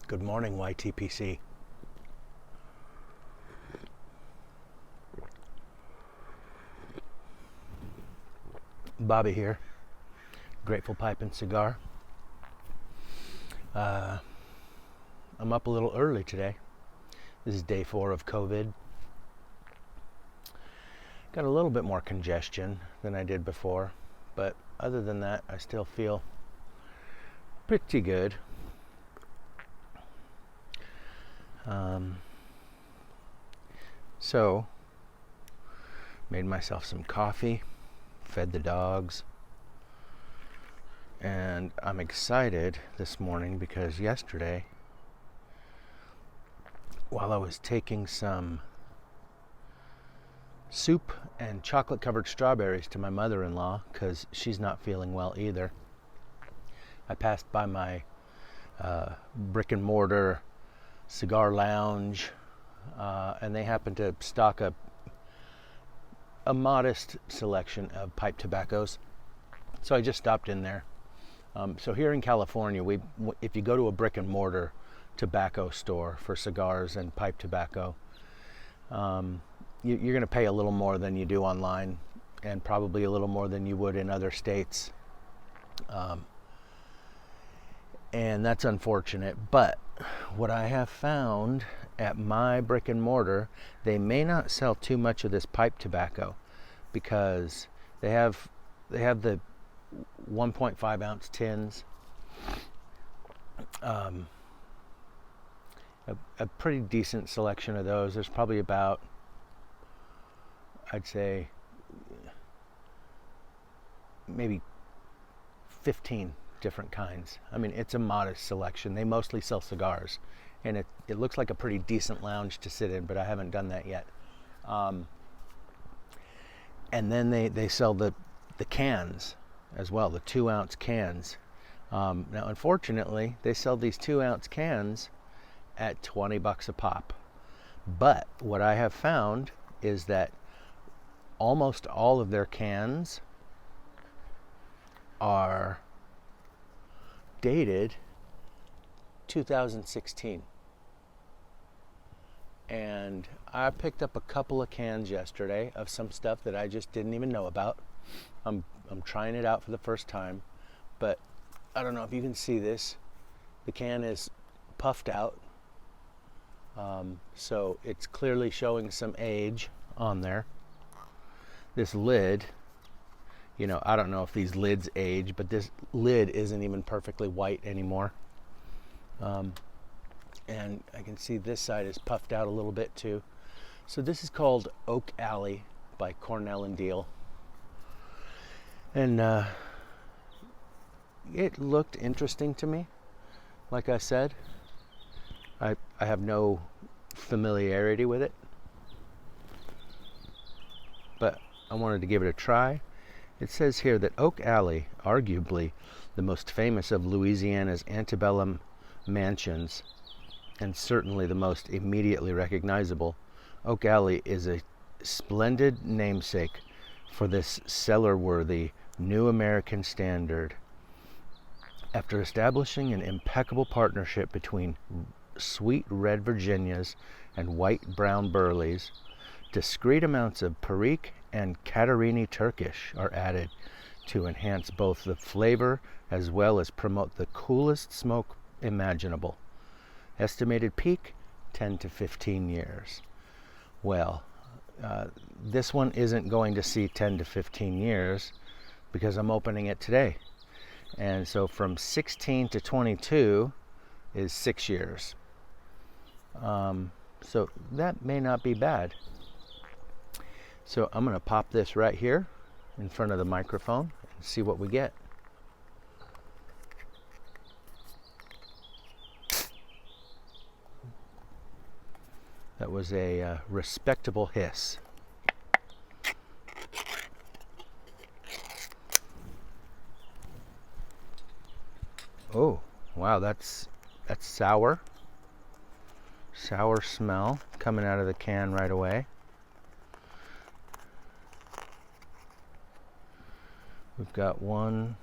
Good morning, YTPC. Bobby here, Grateful Pipe and Cigar. I'm up a little early today. This is day 4 of COVID. Got a little bit more congestion than I did before, but other than that, I still feel pretty good. So, made myself some coffee, fed the dogs, and I'm excited this morning because yesterday, while I was taking some soup and chocolate-covered strawberries to my mother-in-law, because she's not feeling well either, I passed by my brick and mortar cigar lounge, and they happened to stock a modest selection of pipe tobaccos. So I just stopped in there. So here in California, if you go to a brick and mortar tobacco store for cigars and pipe tobacco, you're going to pay a little more than you do online, and probably a little more than you would in other states. And that's unfortunate. But what I have found at my brick and mortar, they may not sell too much of this pipe tobacco because they have the 1.5 ounce tins, a pretty decent selection of those. There's probably about, I'd say, maybe 15 different kinds. I mean, it's a modest selection. They mostly sell cigars, and it looks like a pretty decent lounge to sit in, but I haven't done that yet. And then they sell the cans as well, the 2 ounce cans. Now, unfortunately, they sell these 2 ounce cans at $20 a pop. But what I have found is that almost all of their cans are dated 2016. And I picked up a couple of cans yesterday of some stuff that I just didn't even know about. I'm trying it out for the first time, but I don't know if you can see this. The can is puffed out, so it's clearly showing some age on there. This lid, I don't know if these lids age, but this lid isn't even perfectly white anymore. And I can see this side is puffed out a little bit too. So this is called Oak Alley by Cornell and Diehl. And it looked interesting to me. Like I said, I have no familiarity with it, but I wanted to give it a try. It says here that Oak Alley, arguably the most famous of Louisiana's antebellum mansions, and certainly the most immediately recognizable, Oak Alley is a splendid namesake for this cellar-worthy new American standard. After establishing an impeccable partnership between sweet red Virginias and white brown Burleys, discrete amounts of Perique and Catarini Turkish are added to enhance both the flavor as well as promote the coolest smoke imaginable. Estimated peak, 10 to 15 years. Well, this one isn't going to see 10 to 15 years because I'm opening it today. And so from 16 to 22 is 6 years. So that may not be bad. So I'm going to pop this right here in front of the microphone and see what we get. That was a respectable hiss. Oh, wow, that's sour. Sour smell coming out of the can right away. We've got one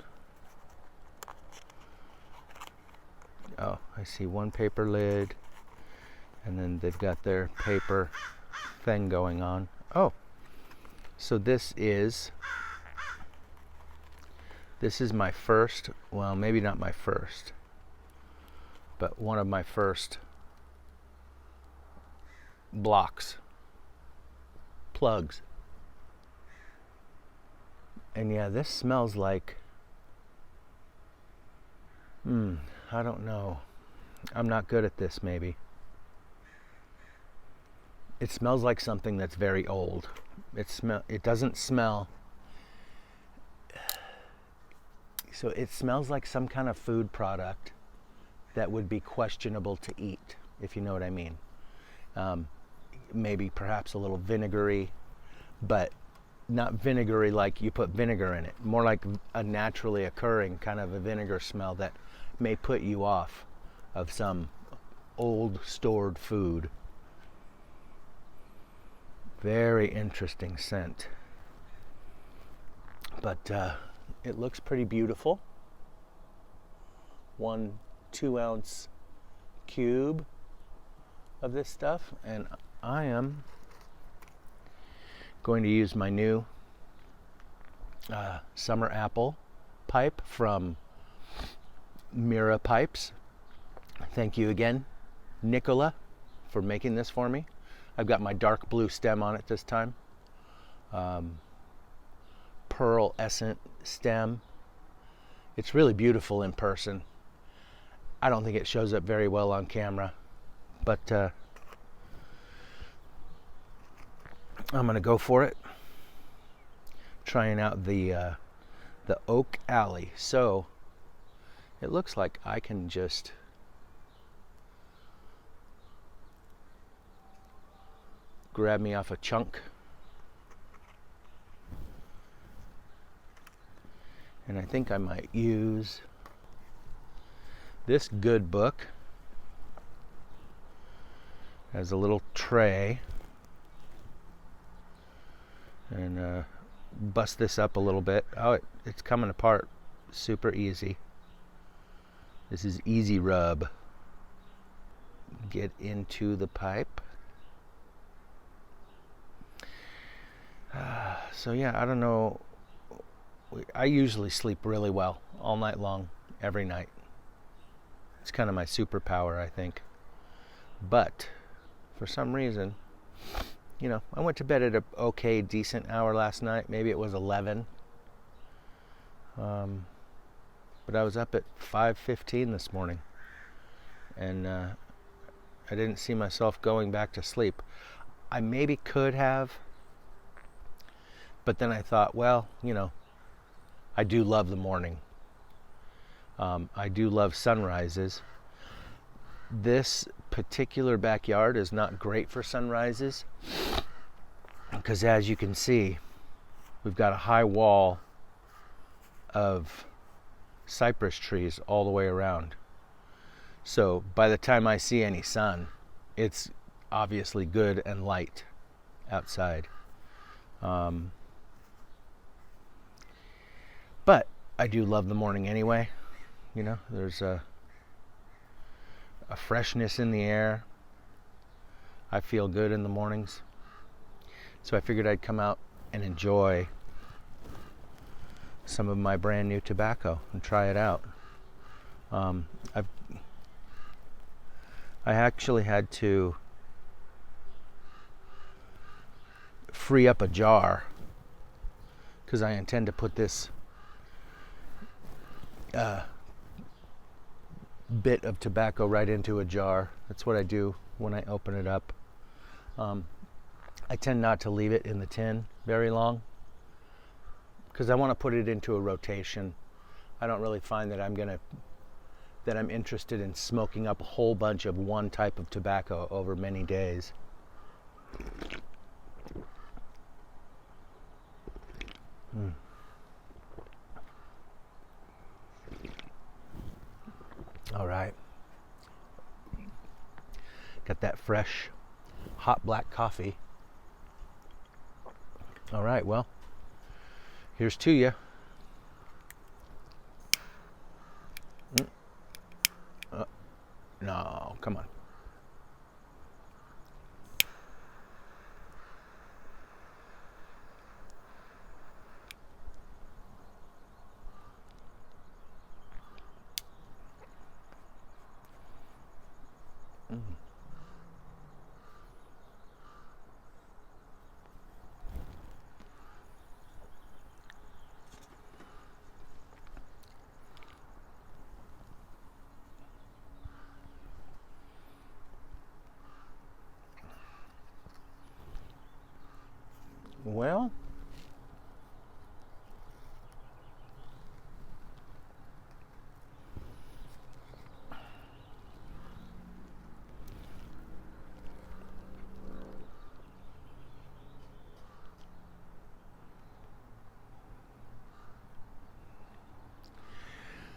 Oh, I see one paper lid, and then they've got their paper thing going on. Oh, so this is my first, well, maybe not my first, but one of my first plugs. And yeah, this smells like, I don't know. I'm not good at this, maybe. It smells like something that's very old. It doesn't smell. So it smells like some kind of food product that would be questionable to eat, if you know what I mean. Maybe perhaps a little vinegary, but not vinegary like you put vinegar in it. More like a naturally occurring kind of a vinegar smell that may put you off of some old stored food. Very interesting scent. But it looks pretty beautiful. 1 2-ounce cube of this stuff, and I am going to use my new summer apple pipe from Mira Pipes. Thank you again, Nicola, for making this for me. I've got my dark blue stem on it this time. Pearl essence stem. It's really beautiful in person. I don't think it shows up very well on camera, but I'm gonna go for it. Trying out the Oak Alley. So it looks like I can just grab me off a chunk, and I think I might use this good book as a little tray, and bust this up a little bit. Oh, it's coming apart super easy. This is easy rub. Get into the pipe. So yeah, I don't know. I usually sleep really well all night long, every night. It's kind of my superpower, I think. But for some reason, I went to bed at a okay, decent hour last night. Maybe it was 11. But I was up at 5:15 this morning, and I didn't see myself going back to sleep. I maybe could have, but then I thought, well, I do love the morning. I do love sunrises. This particular backyard is not great for sunrises because, as you can see, we've got a high wall of cypress trees all the way around. So by the time I see any sun, it's obviously good and light outside. But I do love the morning anyway. There's a freshness in the air. I feel good in the mornings. So I figured I'd come out and enjoy some of my brand new tobacco and try it out. I actually had to free up a jar because I intend to put this bit of tobacco right into a jar. That's what I do when I open it up. I tend not to leave it in the tin very long because I want to put it into a rotation. I don't really find that I'm interested in smoking up a whole bunch of one type of tobacco over many days. All right. Got that fresh, hot black coffee. All right, well, here's to you. No, come on. Well,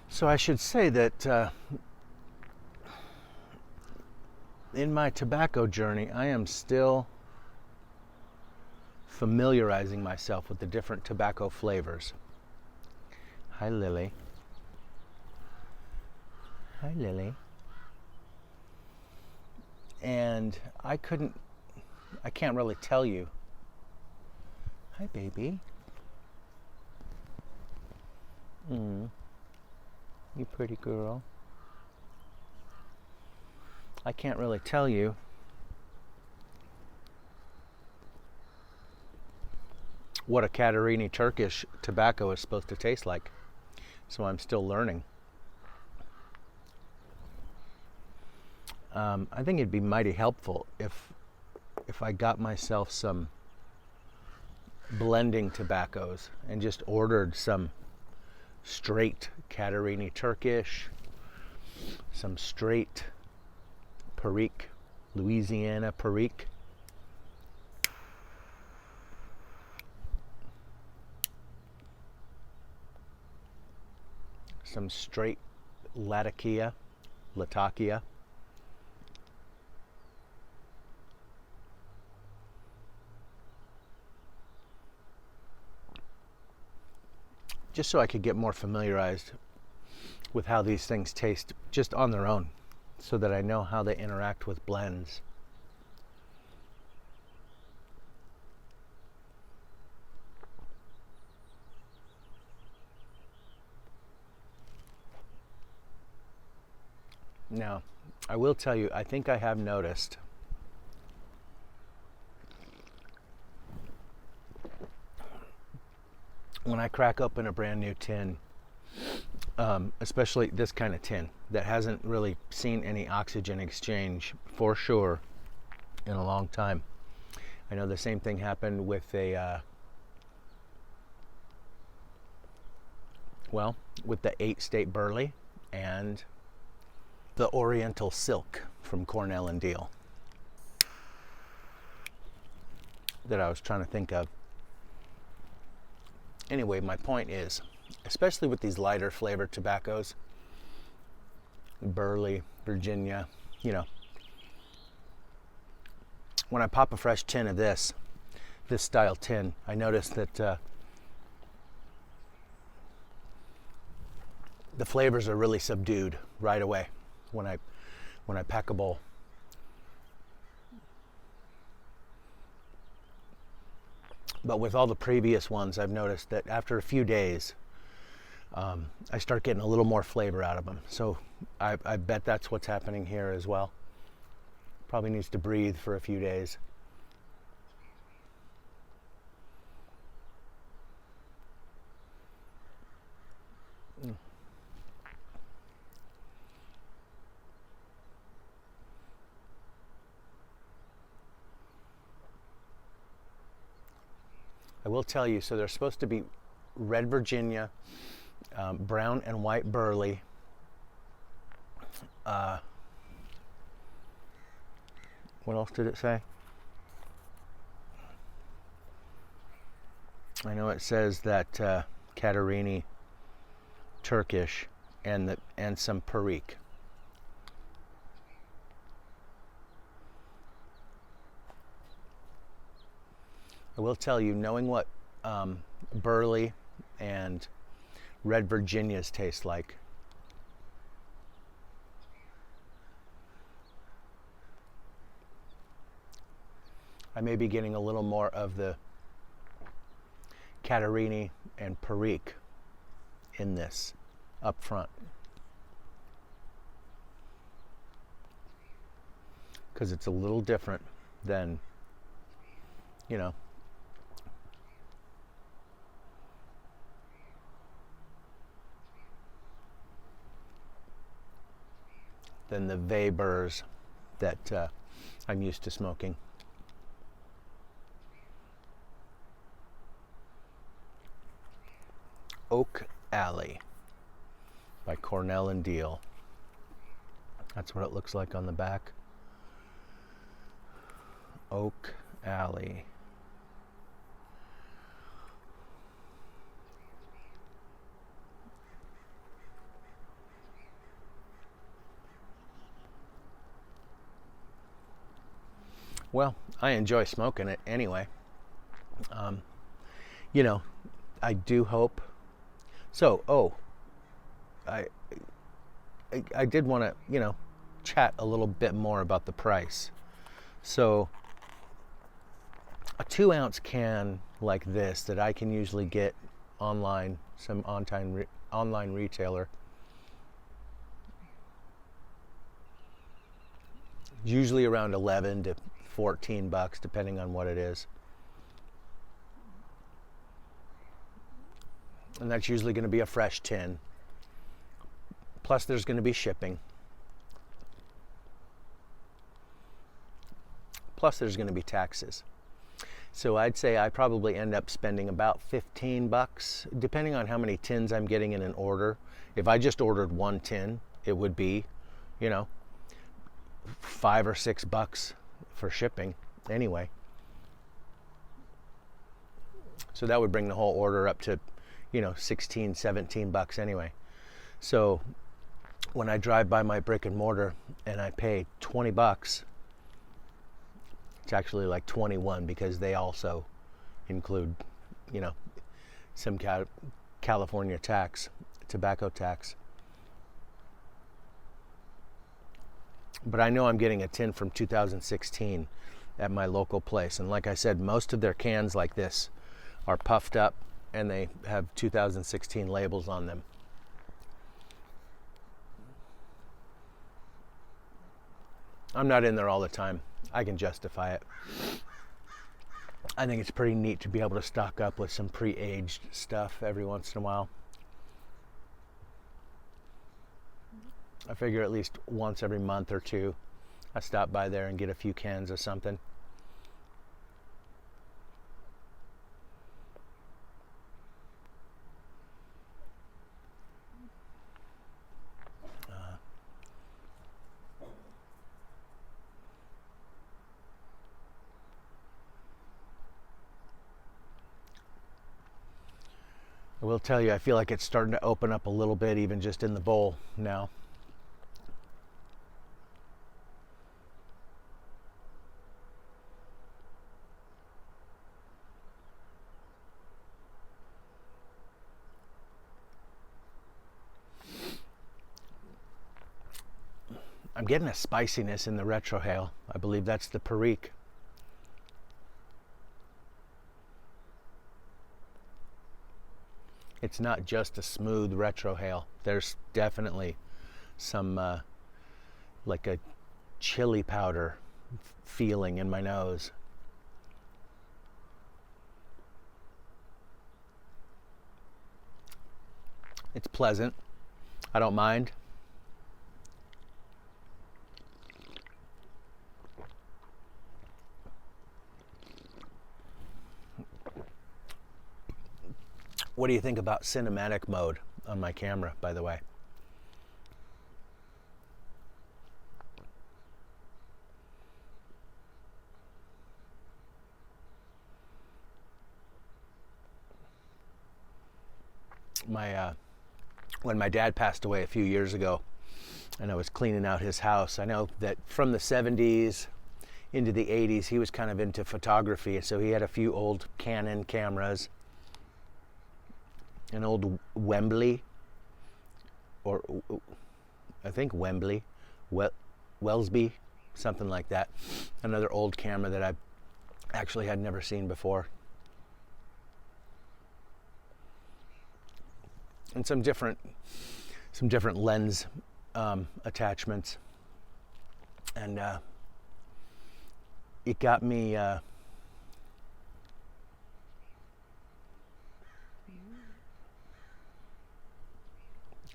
so I should say that in my tobacco journey, I am still familiarizing myself with the different tobacco flavors. Hi, Lily. Hi, Lily. And I can't really tell you. Hi, baby. You pretty girl. I can't really tell you what a Catarini Turkish tobacco is supposed to taste like. So I'm still learning. I think it'd be mighty helpful if I got myself some blending tobaccos and just ordered some straight Catarini Turkish, some straight Perique, Louisiana Perique. Some straight Latakia. Just so I could get more familiarized with how these things taste just on their own, so that I know how they interact with blends. Now, I will tell you, I think I have noticed when I crack open a brand new tin, especially this kind of tin that hasn't really seen any oxygen exchange for sure in a long time. I know the same thing happened with with the 8-state Burley and the Oriental Silk from Cornell and Diehl that I was trying to think of. Anyway, my point is, especially with these lighter flavored tobaccos, Burley, Virginia, when I pop a fresh tin of this style tin, I notice that the flavors are really subdued right away when I pack a bowl. But with all the previous ones, I've noticed that after a few days, I start getting a little more flavor out of them. So I bet that's what's happening here as well. Probably needs to breathe for a few days. I will tell you, so there's supposed to be red Virginia, brown and white Burley, what else did it say? I know it says that Catarini Turkish and some Perique. I will tell you, knowing what Burley and red Virginias taste like, I may be getting a little more of the Catarini and Perique in this up front, because it's a little different than, you know, than the Webers that I'm used to smoking. Oak Alley by Cornell and Diehl. That's what it looks like on the back. Oak Alley. Well, I enjoy smoking it anyway. You know, I do hope. So, I did want to, you know, chat a little bit more about the price. So, a 2-ounce can like this that I can usually get online, some online retailer, usually around 11 to 14 bucks, depending on what it is. And that's usually going to be a fresh tin. Plus there's going to be shipping. Plus there's going to be taxes. So I'd say I probably end up spending about 15 bucks, depending on how many tins I'm getting in an order. If I just ordered one tin, it would be, you know, 5 or 6 bucks for shipping anyway. So that would bring the whole order up to, you know, 16, 17 bucks anyway. So when I drive by my brick and mortar and I pay 20 bucks, it's actually like 21 because they also include, you know, some California tax, tobacco tax. But I know I'm getting a tin from 2016 at my local place. And like I said, most of their cans like this are puffed up and they have 2016 labels on them. I'm not in there all the time. I can justify it. I think it's pretty neat to be able to stock up with some pre-aged stuff every once in a while. I figure at least once every month or two, I stop by there and get a few cans of something. I will tell you, I feel like it's starting to open up a little bit, even just in the bowl now. I'm getting a spiciness in the retrohale. I believe that's the Perique. It's not just a smooth retrohale. There's definitely some like a chili powder feeling in my nose. It's pleasant. I don't mind. What do you think about cinematic mode on my camera, by the way? When my dad passed away a few years ago, and I was cleaning out his house, I know that from the 70s into the 80s, he was kind of into photography, so he had a few old Canon cameras, an old Wembley, or I think Wembley, Wellesby, something like that. Another old camera that actually had never seen before. And some different lens attachments. And it got me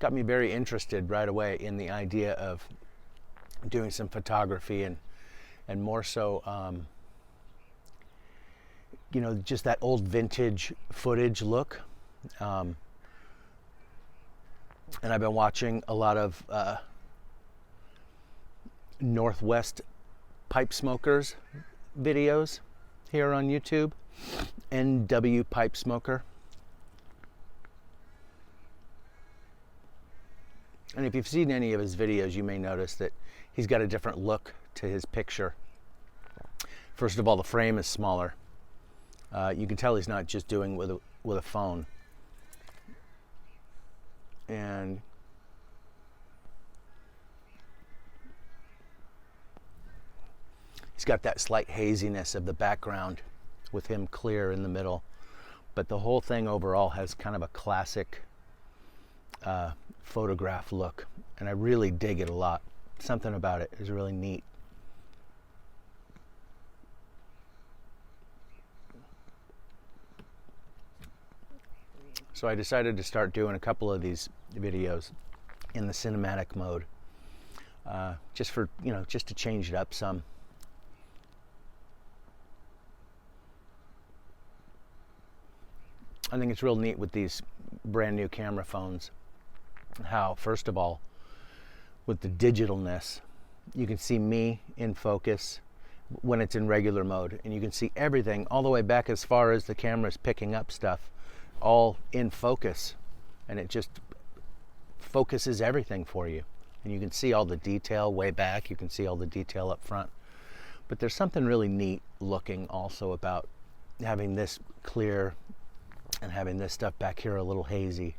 very interested right away in the idea of doing some photography and more so just that old vintage footage look. And I've been watching a lot of Northwest pipe smokers videos here on YouTube. NW Pipe Smoker. And if you've seen any of his videos, you may notice that he's got a different look to his picture. First of all, the frame is smaller. You can tell he's not just doing with a phone. And he's got that slight haziness of the background with him clear in the middle. But the whole thing overall has kind of a classic photograph look. And I really dig it a lot. Something about it is really neat. So I decided to start doing a couple of these videos in the cinematic mode, just to change it up some. I think it's real neat with these brand new camera phones, how, first of all, with the digitalness, you can see me in focus when it's in regular mode, and you can see everything all the way back as far as the camera's picking up stuff, all in focus, and it just focuses everything for you. And you can see all the detail way back, you can see all the detail up front. But there's something really neat looking also about having this clear and having this stuff back here a little hazy.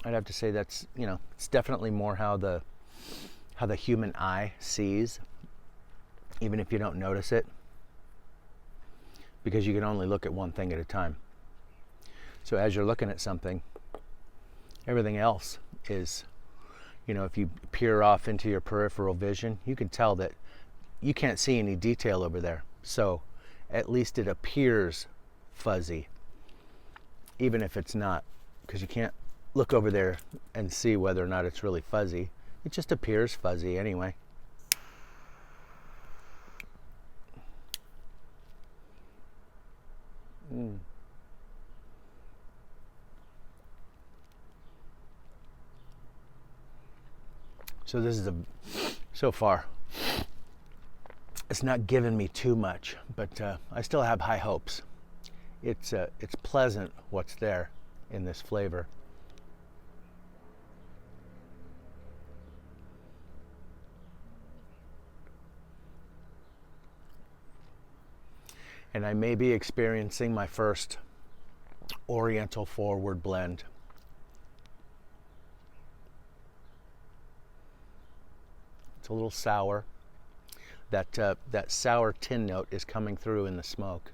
I'd have to say that's, it's definitely more how the human eye sees, even if you don't notice it, because you can only look at one thing at a time. So as you're looking at something, everything else is, if you peer off into your peripheral vision, you can tell that you can't see any detail over there. So at least it appears fuzzy, even if it's not, because you can't look over there and see whether or not it's really fuzzy. It just appears fuzzy anyway. So this is so far, it's not given me too much, but I still have high hopes. It's pleasant what's there in this flavor. And I may be experiencing my first Oriental forward blend. It's a little sour. That sour tin note is coming through in the smoke.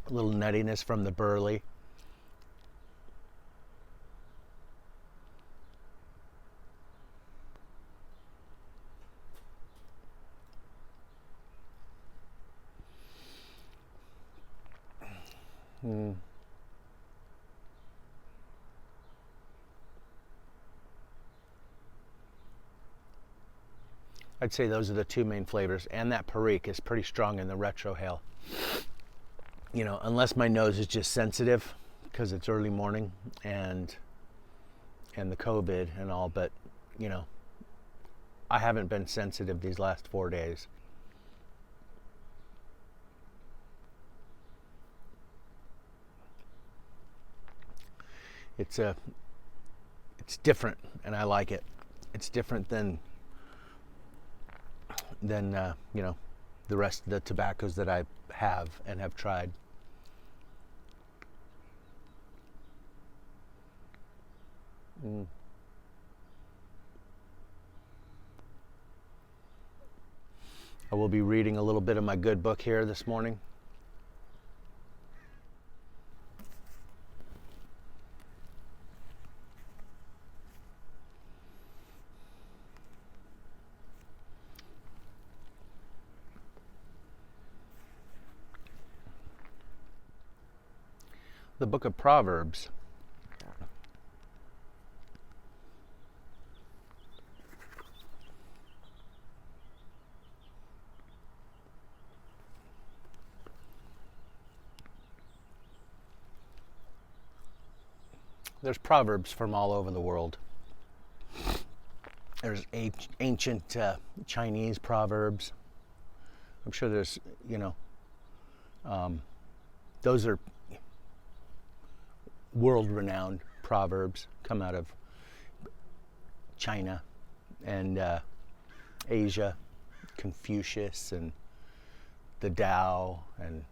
A little nuttiness from the burley. I'd say those are the two main flavors, and that Perique is pretty strong in the retrohale. Unless my nose is just sensitive because it's early morning and the COVID and all, but I haven't been sensitive these last 4 days. It's different, and I like it. It's different than the rest of the tobaccos that I have and have tried. Mm. I will be reading a little bit of my good book here this morning. The book of Proverbs. There's proverbs from all over the world. There's ancient Chinese proverbs. I'm sure there's, those are world-renowned proverbs, come out of China and Asia, Confucius and the Diehl and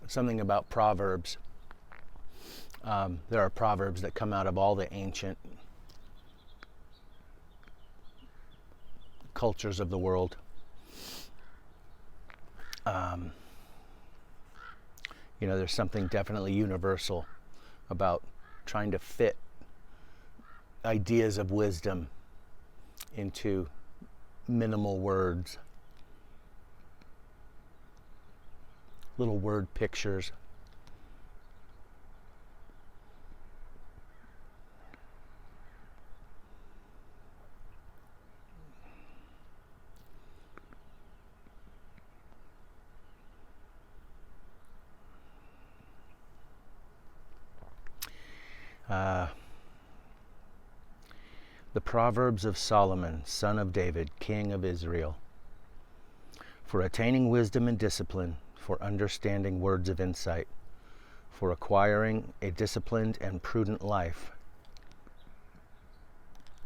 something about proverbs. There are proverbs that come out of all the ancient cultures of the world. There's something definitely universal about trying to fit ideas of wisdom into minimal words, little word pictures. The Proverbs of Solomon, son of David, king of Israel. For attaining wisdom and discipline, for understanding words of insight, for acquiring a disciplined and prudent life,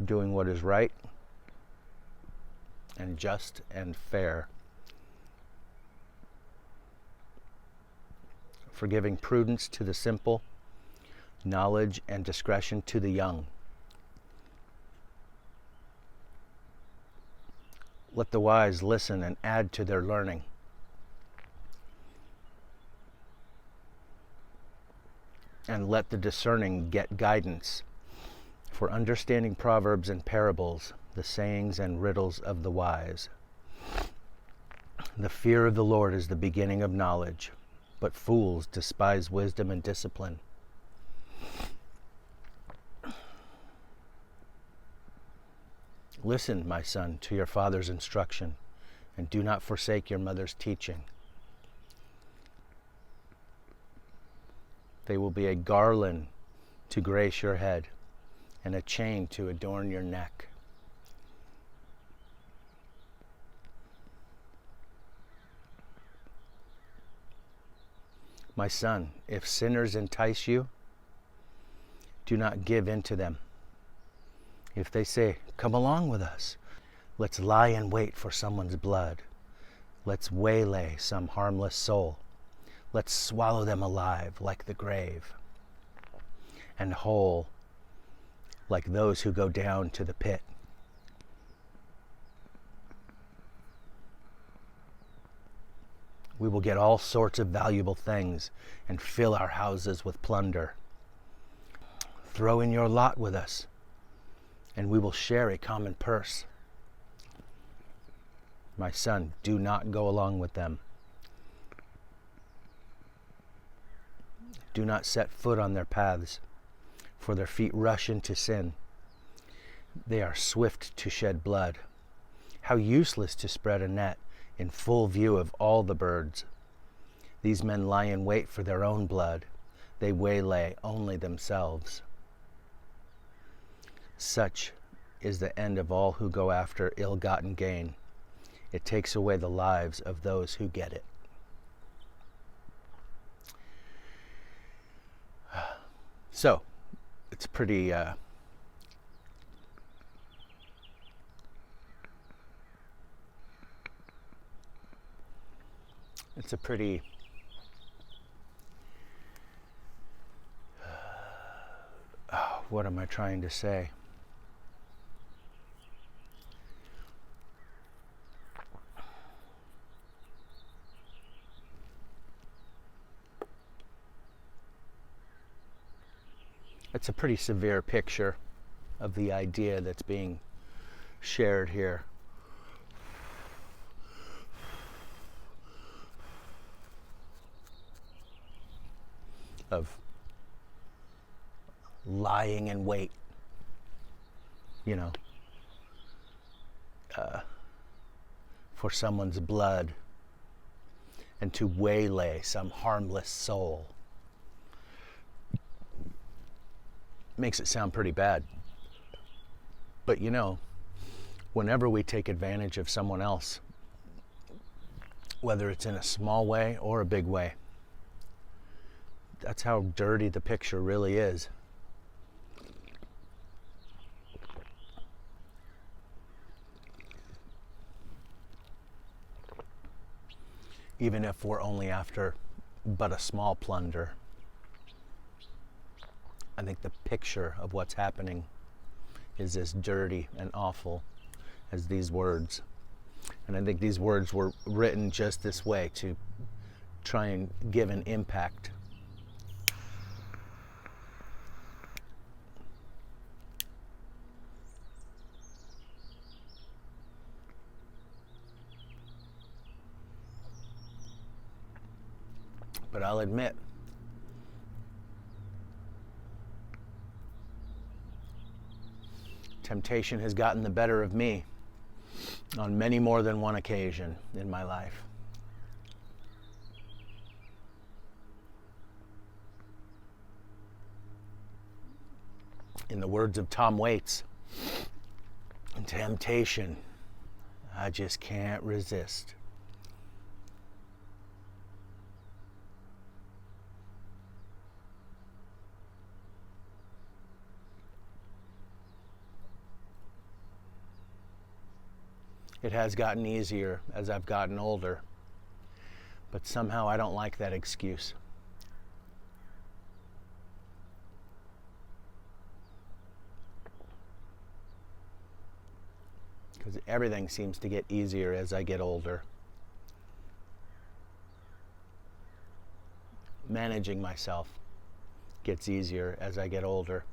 doing what is right and just and fair, for giving prudence to the simple, knowledge and discretion to the young. Let the wise listen and add to their learning. And let the discerning get guidance, for understanding proverbs and parables, the sayings and riddles of the wise. The fear of the Lord is the beginning of knowledge, but fools despise wisdom and discipline. Listen, my son, to your father's instruction, and do not forsake your mother's teaching. They will be a garland to grace your head, and a chain to adorn your neck. My son, if sinners entice you, do not give in to them. If they say, "Come along with us, let's lie in wait for someone's blood. Let's waylay some harmless soul. Let's swallow them alive like the grave, and whole like those who go down to the pit." We will get all sorts of valuable things and fill our houses with plunder. Throw in your lot with us, and we will share a common purse. My son, do not go along with them. Do not set foot on their paths, for their feet rush into sin. They are swift to shed blood. How useless to spread a net in full view of all the birds. These men lie in wait for their own blood. They waylay only themselves. Such is the end of all who go after ill-gotten gain. It takes away the lives of those who get it. So, it's pretty It's a pretty what am I trying to say? It's a pretty severe picture of the idea that's being shared here. Of lying in wait, for someone's blood, and to waylay some harmless soul. Makes it sound pretty bad. But whenever we take advantage of someone else, whether it's in a small way or a big way, that's how dirty the picture really is. Even if we're only after but a small plunder, I think the picture of what's happening is as dirty and awful as these words. And I think these words were written just this way to try and give an impact. But I'll admit, temptation has gotten the better of me on many more than one occasion in my life. In the words of Tom Waits, temptation, I just can't resist. It has gotten easier as I've gotten older, but somehow I don't like that excuse. Because everything seems to get easier as I get older. Managing myself gets easier as I get older.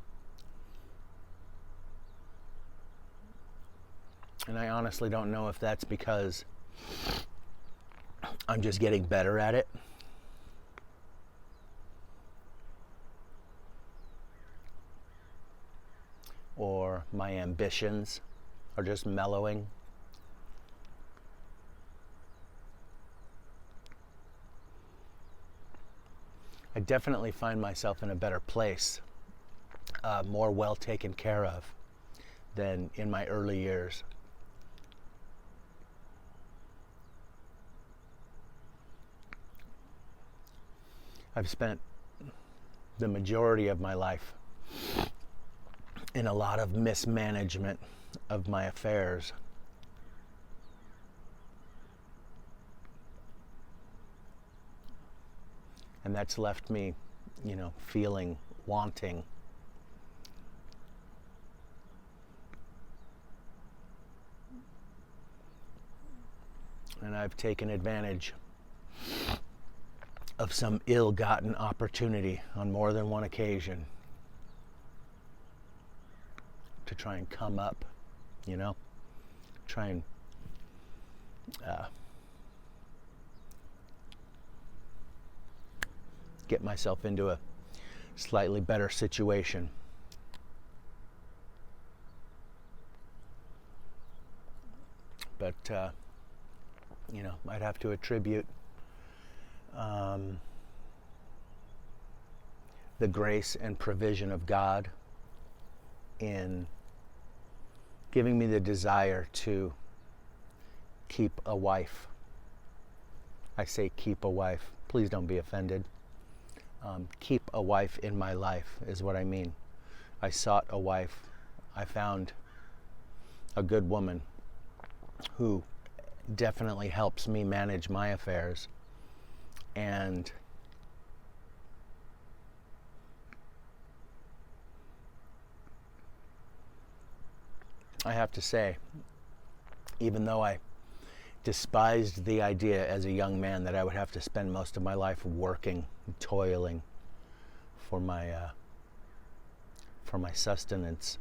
And I honestly don't know if that's because I'm just getting better at it, or my ambitions are just mellowing. I definitely find myself in a better place, more well taken care of than in my early years. I've spent the majority of my life in a lot of mismanagement of my affairs. And that's left me, feeling wanting. And I've taken advantage of some ill-gotten opportunity on more than one occasion to try and come up, try and get myself into a slightly better situation. But, I'd have to attribute the grace and provision of God in giving me the desire to keep a wife. I say keep a wife. Please don't be offended. Keep a wife in my life is what I mean. I sought a wife. I found a good woman who definitely helps me manage my affairs And I have to say, even though I despised the idea as a young man that I would have to spend most of my life working, toiling for my sustenance,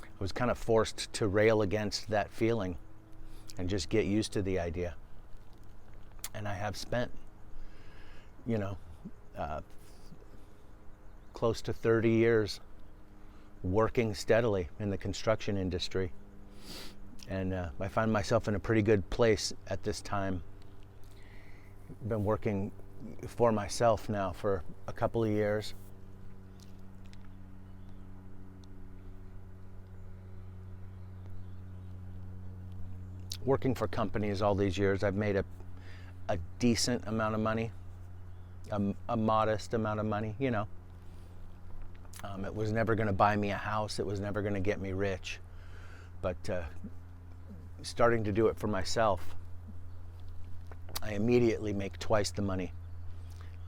I was kind of forced to rail against that feeling and just get used to the idea. And I have spent, close to 30 years working steadily in the construction industry. And I find myself in a pretty good place at this time. I've been working for myself now for a couple of years. Working for companies all these years, I've made a decent amount of money, a modest amount of money, It was never going to buy me a house. It was never going to get me rich. But starting to do it for myself, I immediately make twice the money.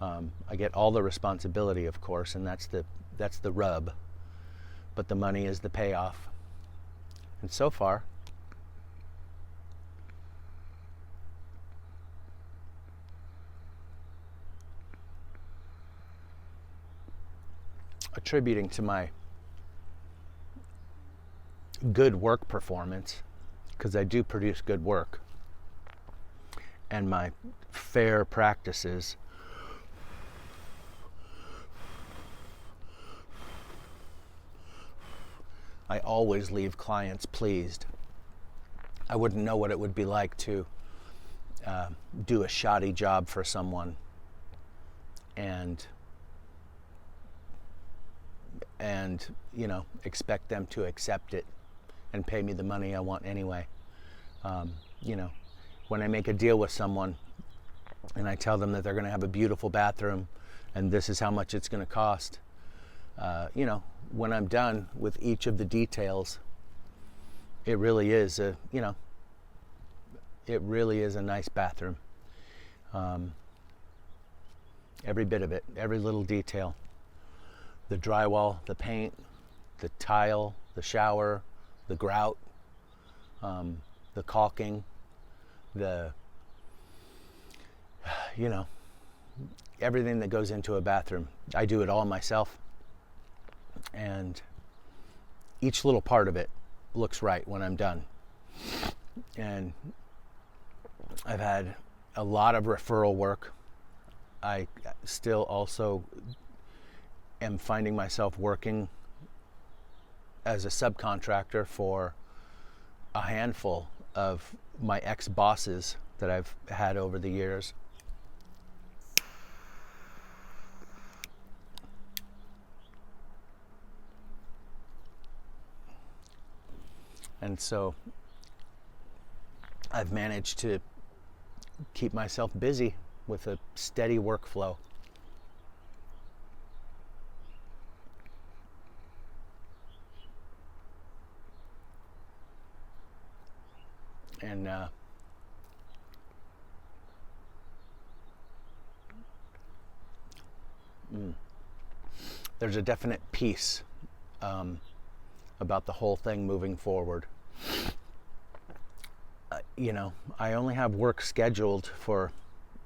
I get all the responsibility, of course, and that's the rub. But the money is the payoff. And so far, attributing to my good work performance, because I do produce good work, and my fair practices, I always leave clients pleased. I wouldn't know what it would be like to do a shoddy job for someone and expect them to accept it and pay me the money I want anyway. When I make a deal with someone and I tell them that they're going to have a beautiful bathroom and this is how much it's going to cost, when I'm done with each of the details, it really is a nice bathroom. Every bit of it, every little detail. The drywall, the paint, the tile, the shower, the grout, the caulking, everything that goes into a bathroom. I do it all myself. And each little part of it looks right when I'm done. And I've had a lot of referral work. I still also am finding myself working as a subcontractor for a handful of my ex-bosses that I've had over the years. And so I've managed to keep myself busy with a steady workflow. And there's a definite peace about the whole thing moving forward. I only have work scheduled for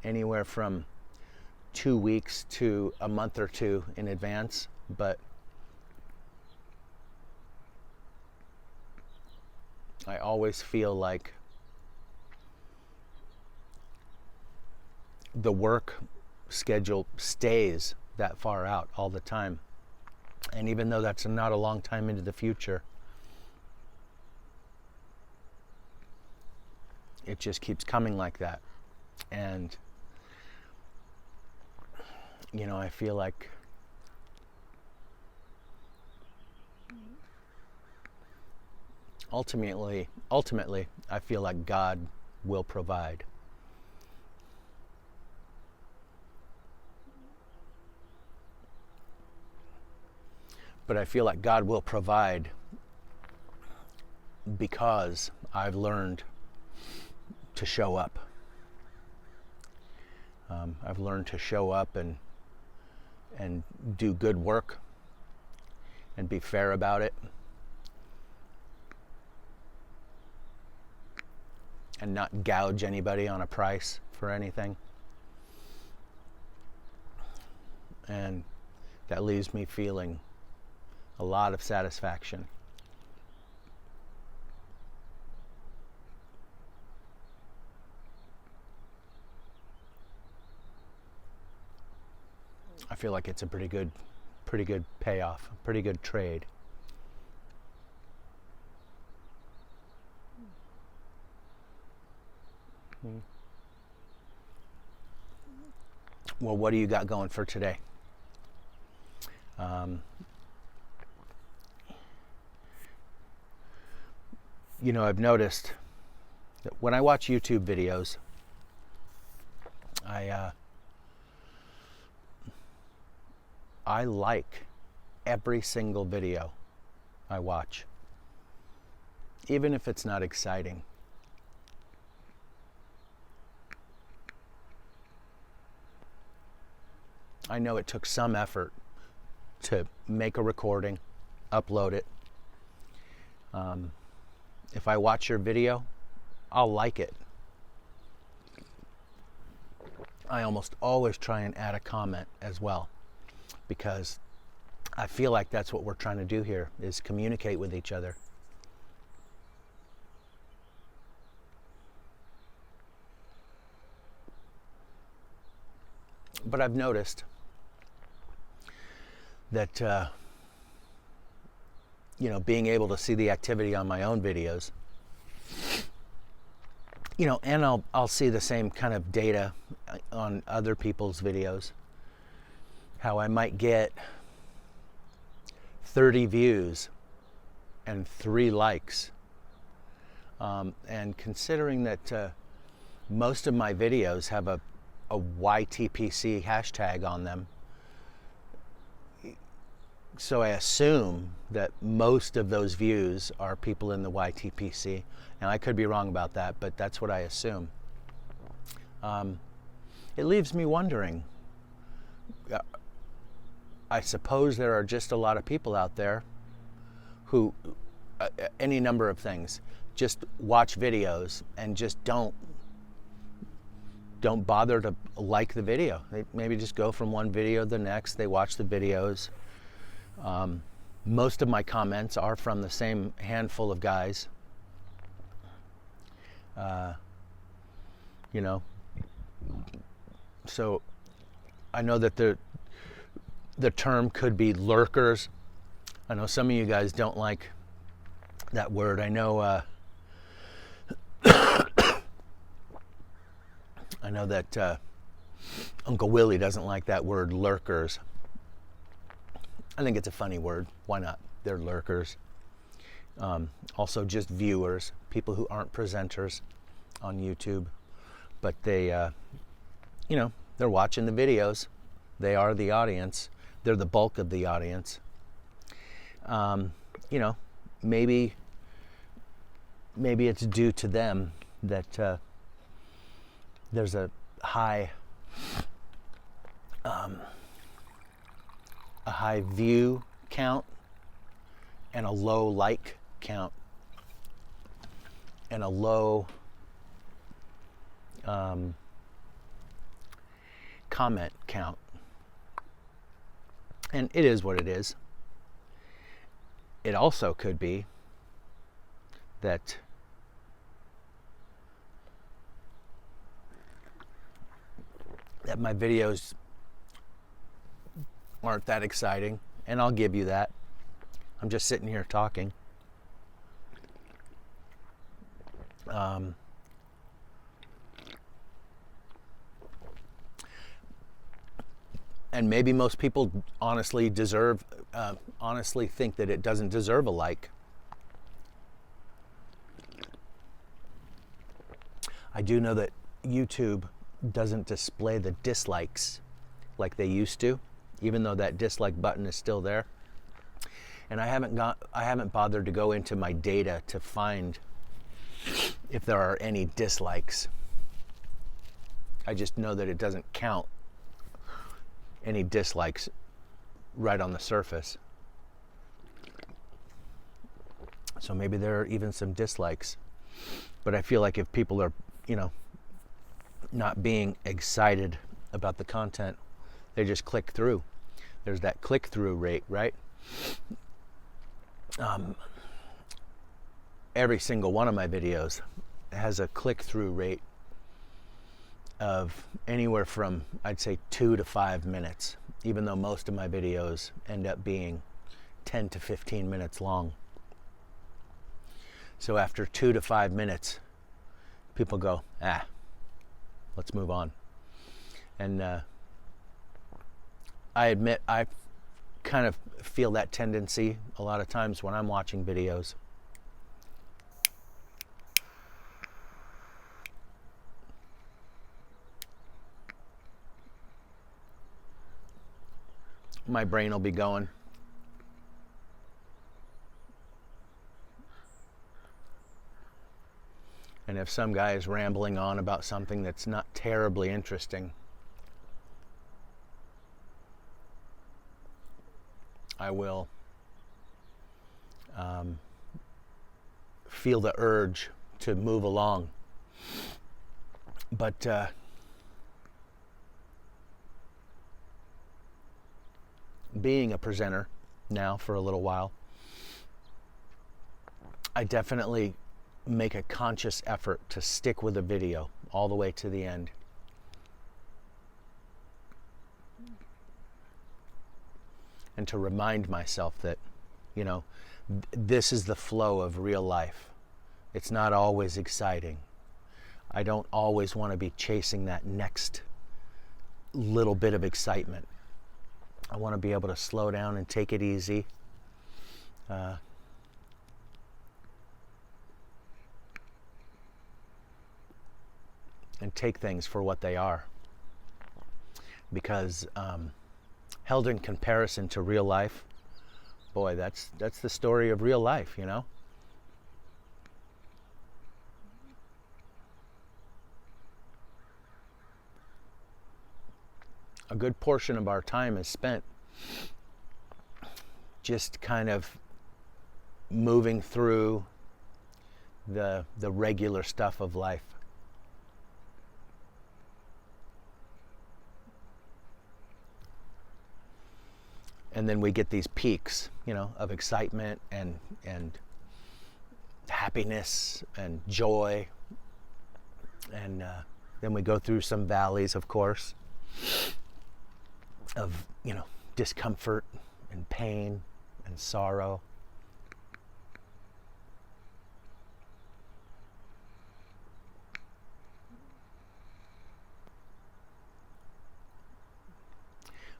anywhere from 2 weeks to a month or two in advance, but I always feel like the work schedule stays that far out all the time. And even though that's not a long time into the future, it just keeps coming like that. And, I feel like ultimately, I feel like God will provide. But I feel like God will provide because I've learned to show up. I've learned to show up and do good work and be fair about it and not gouge anybody on a price for anything. And that leaves me feeling a lot of satisfaction. I feel like it's a pretty good payoff, pretty good trade. Well, what do you got going for today? You know, I've noticed that when I watch YouTube videos, I like every single video I watch, even if it's not exciting. I know it took some effort to make a recording, upload it. If I watch your video, I'll like it. I almost always try and add a comment as well, because I feel like that's what we're trying to do here, is communicate with each other. But I've noticed that being able to see the activity on my own videos, and I'll see the same kind of data on other people's videos, how I might get 30 views and 3 likes. And considering that most of my videos have a YTPC hashtag on them, so I assume that most of those views are people in the YTPC. And I could be wrong about that, but that's what I assume. It leaves me wondering. I suppose there are just a lot of people out there who, any number of things, just watch videos and just don't bother to like the video. They maybe just go from one video to the next. They watch the videos. Most of my comments are from the same handful of guys. So I know that the term could be lurkers. I know some of you guys don't like that word. I know I know that Uncle Willie doesn't like that word, lurkers. I think it's a funny word. Why not? They're lurkers. Also just viewers, people who aren't presenters on YouTube, but they, they're watching the videos. They are the audience. They're the bulk of the audience. Maybe it's due to them that there's a high view count and a low like count and a low comment count. And it is what it is. It also could be that my videos aren't that exciting, and I'll give you that. I'm just sitting here talking. And maybe most people honestly think that it doesn't deserve a like. I do know that YouTube doesn't display the dislikes like they used to, even though that dislike button is still there. And I haven't bothered to go into my data to find if there are any dislikes. I just know that it doesn't count any dislikes right on the surface. So maybe there are even some dislikes. But I feel like if people are, not being excited about the content, they just click through. There's that click-through rate, right? Every single one of my videos has a click-through rate of anywhere from, I'd say, 2 to 5 minutes, even though most of my videos end up being 10 to 15 minutes long. So after 2 to 5 minutes, people go, let's move on. And I admit I kind of feel that tendency a lot of times when I'm watching videos. My brain will be going. And if some guy is rambling on about something that's not terribly interesting, I will feel the urge to move along. But being a presenter now for a little while, I definitely make a conscious effort to stick with a video all the way to the end. And to remind myself that, this is the flow of real life. It's not always exciting. I don't always want to be chasing that next little bit of excitement. I want to be able to slow down and take it easy. And take things for what they are. Because held in comparison to real life, boy, that's the story of real life, A good portion of our time is spent just kind of moving through the regular stuff of life. And then we get these peaks, of excitement and happiness and joy. And then we go through some valleys, of course, of, discomfort and pain and sorrow.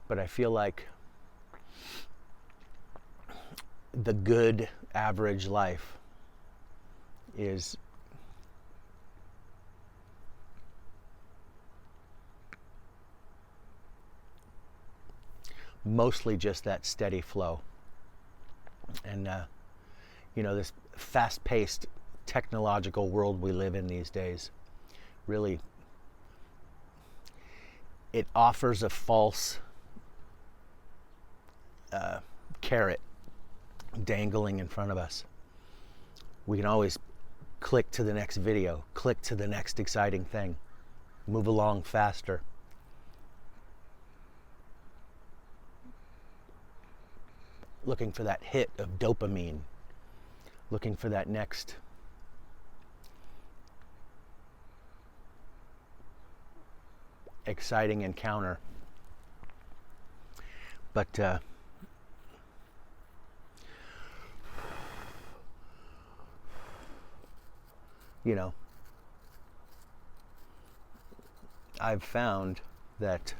But I feel like the good average life is mostly just that steady flow. And this fast-paced technological world we live in these days, really, it offers a false carrot dangling in front of us. We can always click to the next video, click to the next exciting thing, move along faster. Looking for that hit of dopamine, looking for that next exciting encounter. But I've found that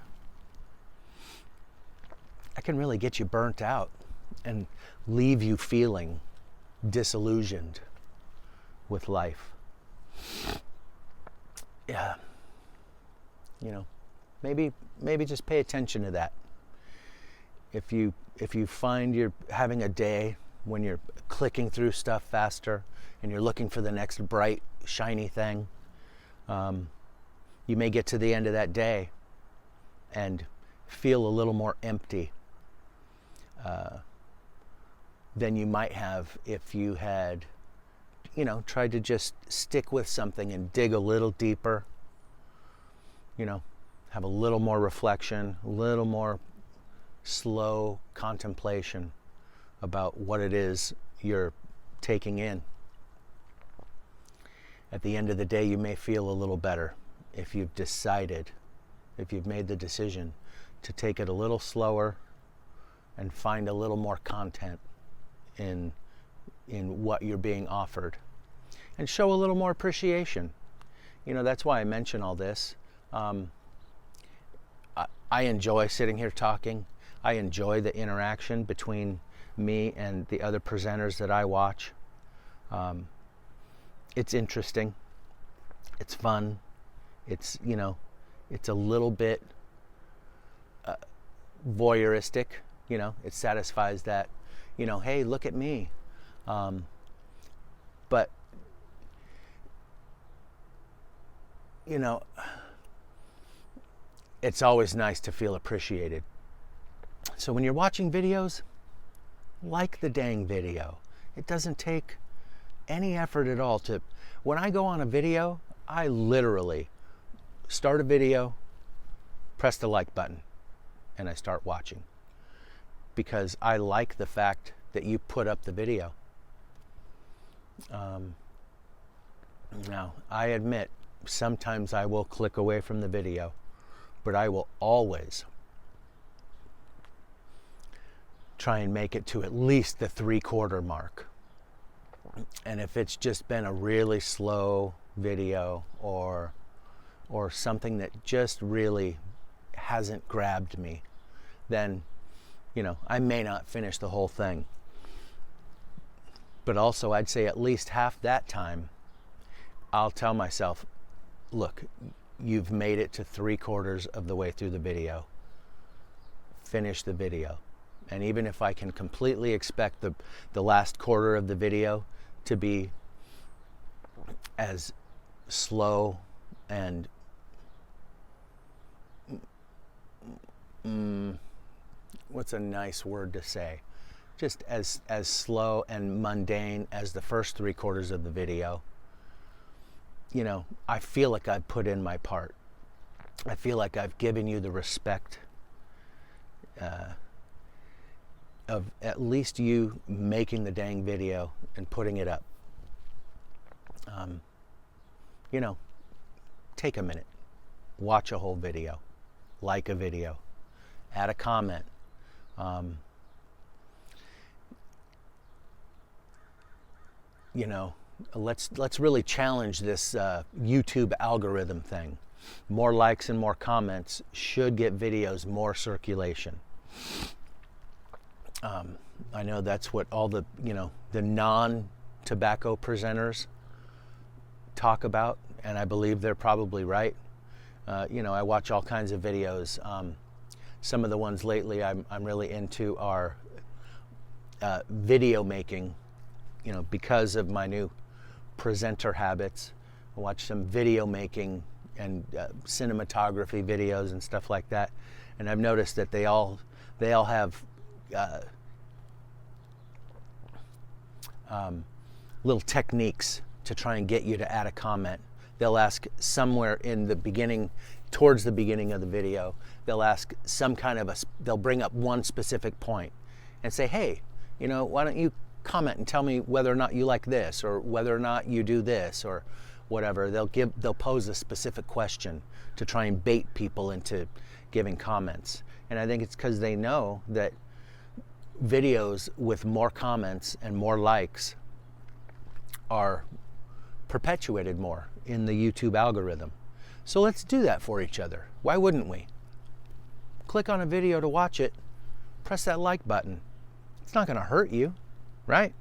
I can really get you burnt out and leave you feeling disillusioned with life. Yeah. Maybe just pay attention to that. if you find you're having a day when you're clicking through stuff faster and you're looking for the next bright, shiny thing, you may get to the end of that day and feel a little more empty than you might have if you had, tried to just stick with something and dig a little deeper, have a little more reflection, a little more slow contemplation about what it is you're taking in. At the end of the day, you may feel a little better if you've made the decision to take it a little slower and find a little more content in what you're being offered, and show a little more appreciation. That's why I mention all this. I enjoy sitting here talking. I enjoy the interaction between me and the other presenters that I watch. It's interesting. It's fun. It's a little bit voyeuristic. It satisfies that, hey, look at me. But it's always nice to feel appreciated. So when you're watching videos, like the dang video. It doesn't take any effort at all to. When I go on a video, I literally start a video, press the like button, and I start watching. Because I like the fact that you put up the video. Now, I admit, sometimes I will click away from the video, but I will always try and make it to at least the 3/4 mark. And if it's just been a really slow video or something that just really hasn't grabbed me, then I may not finish the whole thing. But also, I'd say at least half that time, I'll tell myself, look, you've made it to 3/4 of the way through the video. Finish the video. And even if I can completely expect the last quarter of the video to be as slow and what's a nice word to say? Just as slow and mundane as the first 3/4 of the video, I feel like I've put in my part. I feel like I've given you the respect of at least you making the dang video and putting it up. Take a minute, watch a whole video, like a video, add a comment. Let's really challenge this YouTube algorithm thing. More likes and more comments should get videos more circulation. I know that's what all the non-tobacco presenters talk about, and I believe they're probably right. I watch all kinds of videos. Some of the ones lately I'm really into are video making, because of my new presenter habits. I watch some video making and cinematography videos and stuff like that, and I've noticed that they all have little techniques to try and get you to add a comment. They'll ask somewhere in the beginning, towards the beginning of the video, they'll ask they'll bring up one specific point and say, hey, why don't you comment and tell me whether or not you like this, or whether or not you do this, or whatever. They'll pose a specific question to try and bait people into giving comments. And I think it's because they know that videos with more comments and more likes are perpetuated more in the YouTube algorithm. So let's do that for each other. Why wouldn't we? Click on a video to watch it, press that like button. It's not going to hurt you, right?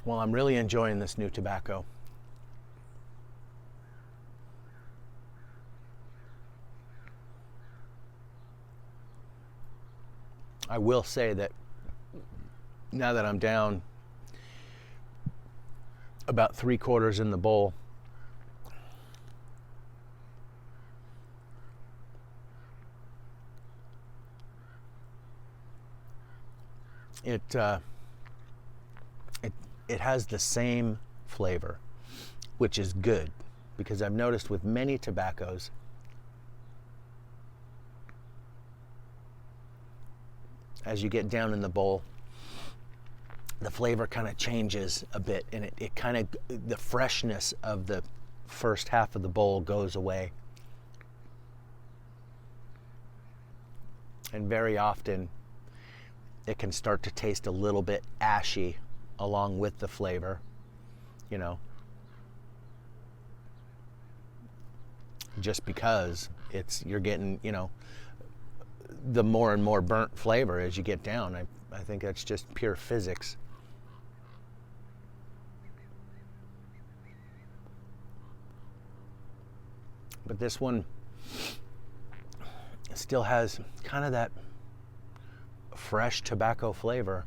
Well, I'm really enjoying this new tobacco. I will say that now that I'm down about 3/4 in the bowl, it has the same flavor, which is good, because I've noticed with many tobaccos, as you get down in the bowl, the flavor kind of changes a bit, and it kind of, the freshness of the first half of the bowl goes away. And very often it can start to taste a little bit ashy along with the flavor, you know, just because you're getting, you know, the more and more burnt flavor as you get down. I think that's just pure physics. But this one still has kind of that fresh tobacco flavor.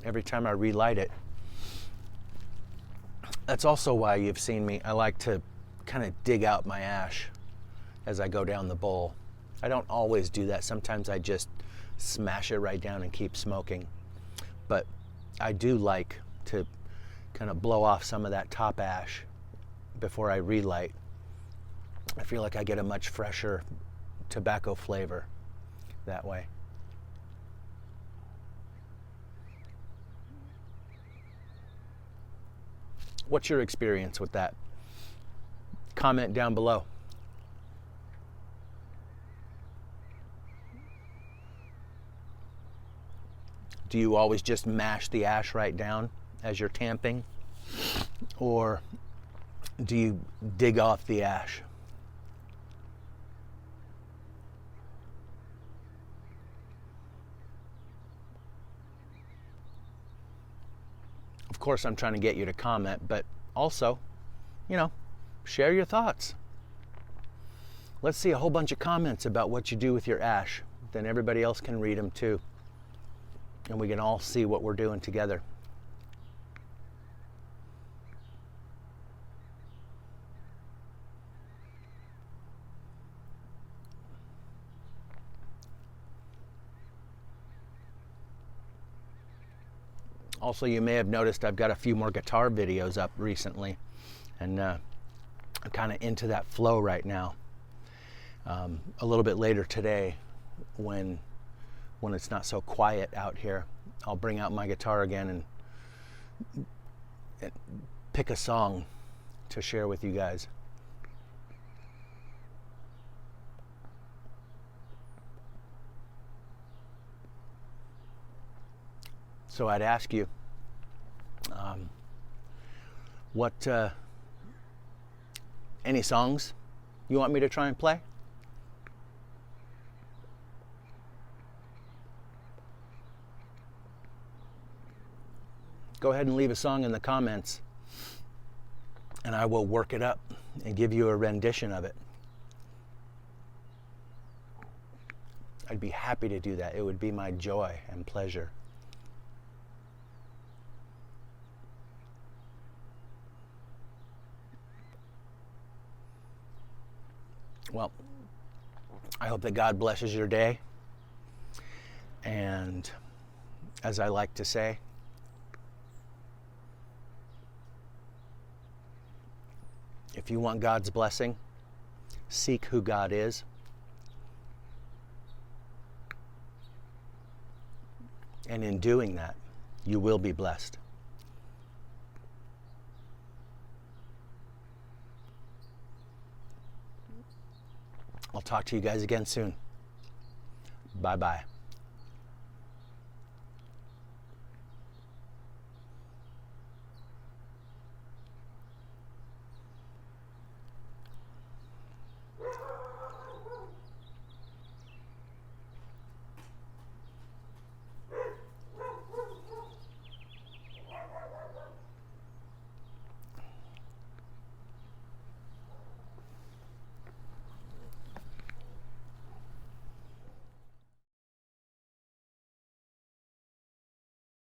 Every time I relight it. That's also why you've seen me, I like to kind of dig out my ash as I go down the bowl. I don't always do that. Sometimes I just smash it right down and keep smoking. But I do like to kind of blow off some of that top ash before I relight. I feel like I get a much fresher tobacco flavor that way. What's your experience with that? Comment down below. Do you always just mash the ash right down as you're tamping? Or do you dig off the ash? Of course, I'm trying to get you to comment, but also, you know, share your thoughts. Let's see a whole bunch of comments about what you do with your ash. Then everybody else can read them too. And we can all see what we're doing together. Also, you may have noticed I've got a few more guitar videos up recently, and I'm kind of into that flow right now. A little bit later today, when it's not so quiet out here, I'll bring out my guitar again and pick a song to share with you guys. So I'd ask you, any songs you want me to try and play? Go ahead and leave a song in the comments, and I will work it up and give you a rendition of it. I'd be happy to do that. It would be my joy and pleasure. Well, I hope that God blesses your day. And as I like to say, if you want God's blessing, seek who God is. And in doing that, you will be blessed. I'll talk to you guys again soon. Bye-bye.